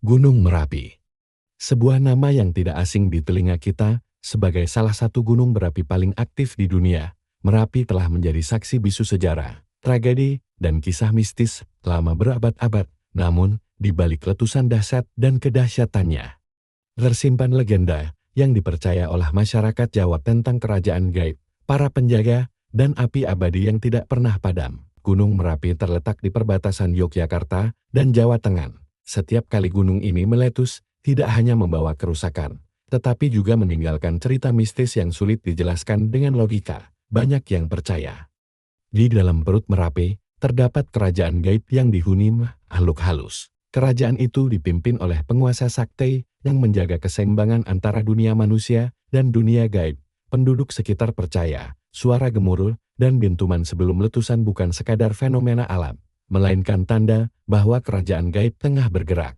Gunung Merapi. Sebuah nama yang tidak asing di telinga kita, sebagai salah satu gunung berapi paling aktif di dunia, Merapi telah menjadi saksi bisu sejarah, tragedi, dan kisah mistis selama berabad-abad. Namun, di balik letusan dahsyat dan kedahsyatannya, tersimpan legenda yang dipercaya oleh masyarakat Jawa tentang kerajaan gaib, para penjaga, dan api abadi yang tidak pernah padam. Gunung Merapi terletak di perbatasan Yogyakarta dan Jawa Tengah. Setiap kali gunung ini meletus, tidak hanya membawa kerusakan, tetapi juga meninggalkan cerita mistis yang sulit dijelaskan dengan logika. Banyak yang percaya, di dalam perut Merapi, terdapat kerajaan gaib yang dihuni makhluk halus. Kerajaan itu dipimpin oleh penguasa sakti yang menjaga keseimbangan antara dunia manusia dan dunia gaib. Penduduk sekitar percaya, suara gemuruh dan dentuman sebelum letusan bukan sekadar fenomena alam, melainkan tanda bahwa kerajaan gaib tengah bergerak.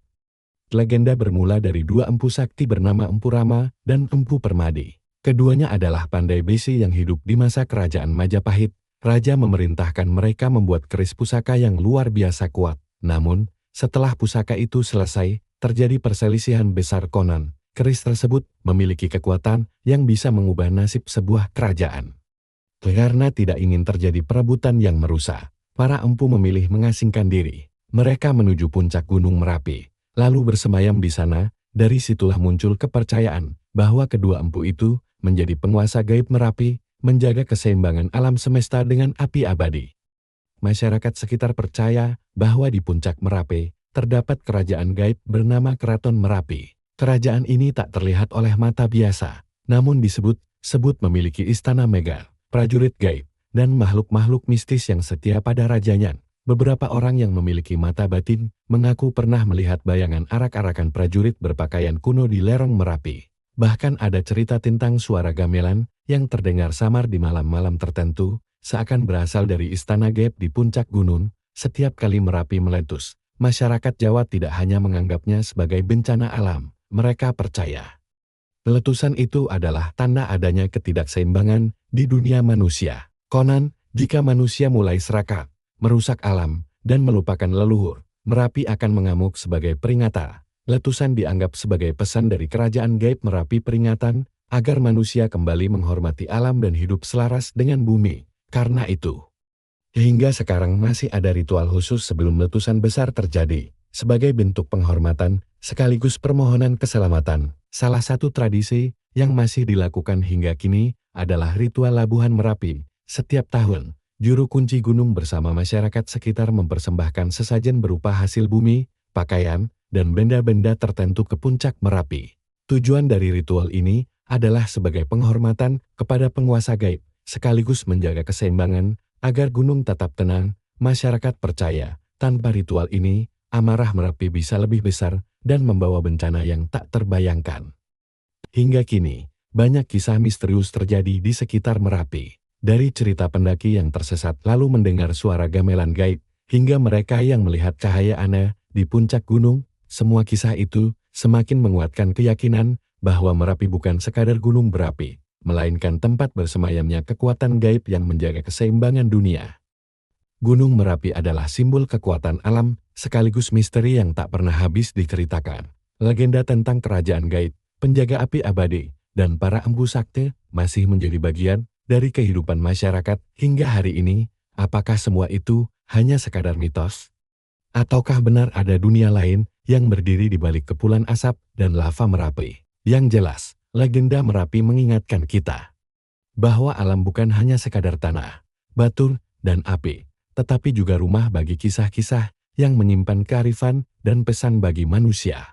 Legenda bermula dari dua empu sakti bernama Empu Rama dan Empu Permadi. Keduanya adalah pandai besi yang hidup di masa kerajaan Majapahit. Raja memerintahkan mereka membuat keris pusaka yang luar biasa kuat. Namun, setelah pusaka itu selesai, terjadi perselisihan besar konon. Keris tersebut memiliki kekuatan yang bisa mengubah nasib sebuah kerajaan. Karena tidak ingin terjadi perebutan yang merusak, para empu memilih mengasingkan diri. Mereka menuju puncak Gunung Merapi, lalu bersemayam di sana. Dari situlah muncul kepercayaan bahwa kedua empu itu menjadi penguasa gaib Merapi, menjaga keseimbangan alam semesta dengan api abadi. Masyarakat sekitar percaya bahwa di puncak Merapi terdapat kerajaan gaib bernama Keraton Merapi. Kerajaan ini tak terlihat oleh mata biasa, namun disebut memiliki istana megah, prajurit gaib, dan makhluk-makhluk mistis yang setia pada rajanya. Beberapa orang yang memiliki mata batin mengaku pernah melihat bayangan arak-arakan prajurit berpakaian kuno di lereng Merapi. Bahkan ada cerita tentang suara gamelan yang terdengar samar di malam-malam tertentu, seakan berasal dari istana gaib di puncak gunung. Setiap kali Merapi meletus, masyarakat Jawa tidak hanya menganggapnya sebagai bencana alam, mereka percaya letusan itu adalah tanda adanya ketidakseimbangan di dunia manusia. Konon, jika manusia mulai serakah, merusak alam, dan melupakan leluhur, Merapi akan mengamuk sebagai peringatan. Letusan dianggap sebagai pesan dari kerajaan gaib Merapi, peringatan agar manusia kembali menghormati alam dan hidup selaras dengan bumi. Karena itu, hingga sekarang masih ada ritual khusus sebelum letusan besar terjadi, sebagai bentuk penghormatan sekaligus permohonan keselamatan. Salah satu tradisi yang masih dilakukan hingga kini adalah ritual labuhan Merapi. Setiap tahun, juru kunci gunung bersama masyarakat sekitar mempersembahkan sesajen berupa hasil bumi, pakaian, dan benda-benda tertentu ke puncak Merapi. Tujuan dari ritual ini adalah sebagai penghormatan kepada penguasa gaib, sekaligus menjaga keseimbangan agar gunung tetap tenang. Masyarakat percaya, tanpa ritual ini, amarah Merapi bisa lebih besar dan membawa bencana yang tak terbayangkan. Hingga kini, banyak kisah misterius terjadi di sekitar Merapi. Dari cerita pendaki yang tersesat lalu mendengar suara gamelan gaib, hingga mereka yang melihat cahaya aneh di puncak gunung, semua kisah itu semakin menguatkan keyakinan bahwa Merapi bukan sekadar gunung berapi, melainkan tempat bersemayamnya kekuatan gaib yang menjaga keseimbangan dunia. Gunung Merapi adalah simbol kekuatan alam, sekaligus misteri yang tak pernah habis diceritakan. Legenda tentang kerajaan gaib, penjaga api abadi, dan para empu sakti masih menjadi bagian dari kehidupan masyarakat hingga hari ini. Apakah semua itu hanya sekadar mitos? Ataukah benar ada dunia lain yang berdiri di balik kepulan asap dan lava Merapi? Yang jelas, legenda Merapi mengingatkan kita bahwa alam bukan hanya sekadar tanah, batu, dan api, tetapi juga rumah bagi kisah-kisah yang menyimpan kearifan dan pesan bagi manusia.